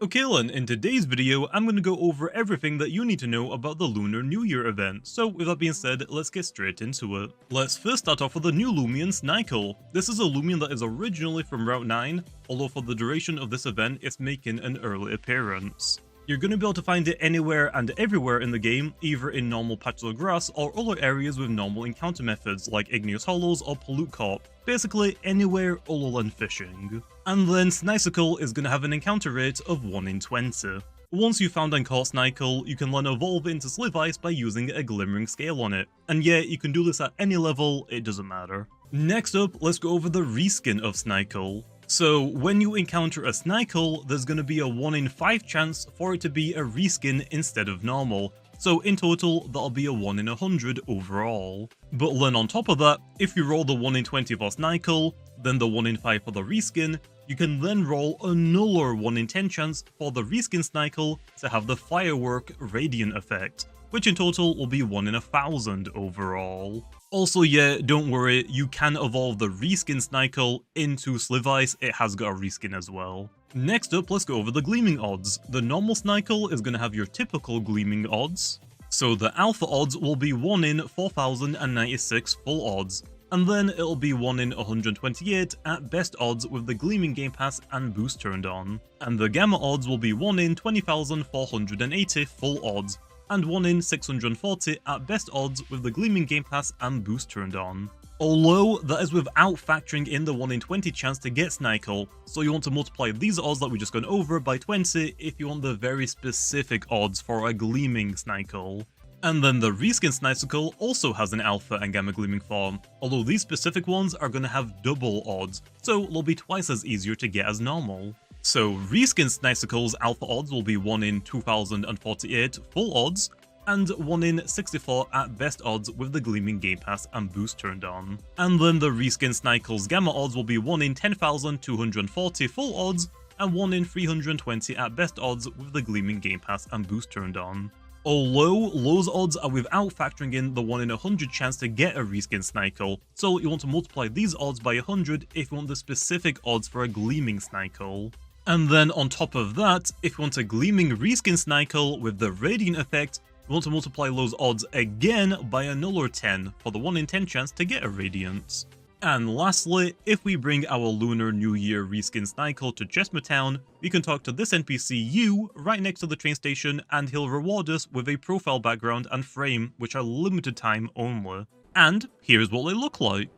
Okay then, in today's video, I'm going to go over everything that you need to know about the Lunar New Year event, so with that being said, let's get straight into it. Let's first start off with the new Loomian Snicle. This is a Loomian that is originally from Route 9, although for the duration of this event, it's making an early appearance. You're going to be able to find it anywhere and everywhere in the game, either in normal patches of grass or other areas with normal encounter methods like Igneous Hollows or Pollute Corp. Basically anywhere other than fishing. And then Snicle is going to have an encounter rate of 1 in 20. Once you've found and caught Snicle, you can then evolve it into Slivyce by using a glimmering scale on it. And yeah, you can do this at any level, it doesn't matter. Next up, let's go over the reskin of Snicle. So when you encounter a Snicle, there's going to be a 1 in 5 chance for it to be a reskin instead of normal. So in total, that'll be a 1 in 100 overall. But then on top of that, if you roll the 1 in 20 for Snicle, then the 1 in 5 for the reskin, you can then roll another 1 in 10 chance for the reskin Snicle to have the firework radiant effect, which in total will be 1 in 1,000 overall. Also yeah, don't worry, you can evolve the reskin Snicle into Slivyce, it has got a reskin as well. Next up, let's go over the gleaming odds. The normal Snicle is going to have your typical gleaming odds. So the alpha odds will be 1 in 4096 full odds, and then it'll be 1 in 128 at best odds with the gleaming game pass and boost turned on. And the gamma odds will be 1 in 20,480 full odds, and 1 in 640 at best odds with the gleaming game pass and boost turned on. Although that is without factoring in the 1 in 20 chance to get Snicle, so you want to multiply these odds that we just gone over by 20 if you want the very specific odds for a gleaming Snicle. And then the reskin Snicle also has an alpha and gamma gleaming form, although these specific ones are going to have double odds, so they'll be twice as easier to get as normal. So reskin Snicle's alpha odds will be 1 in 2048 full odds, and 1 in 64 at best odds with the gleaming game pass and boost turned on. And then the reskin Snicle's gamma odds will be 1 in 10,240 full odds, and 1 in 320 at best odds with the gleaming game pass and boost turned on. Although those odds are without factoring in the 1 in 100 chance to get a reskin Snicle, so you want to multiply these odds by 100 if you want the specific odds for a gleaming Snicle. And then on top of that, if you want a gleaming reskin Snicle with the radiant effect, you want to multiply those odds again by another 10 for the 1 in 10 chance to get a radiant. And lastly, if we bring our Lunar New Year Reskin Snicle to Chestnut Town, we can talk to this NPC U right next to the train station and he'll reward us with a profile background and frame which are limited time only. And here's what they look like.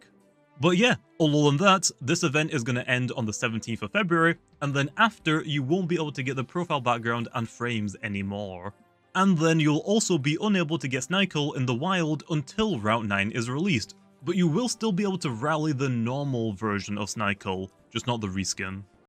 But yeah, other than that, this event is going to end on the 17th of February, and then after you won't be able to get the profile background and frames anymore. And then you'll also be unable to get Snicle in the wild until Route 9 is released, but you will still be able to rally the normal version of Snicle, just not the reskin.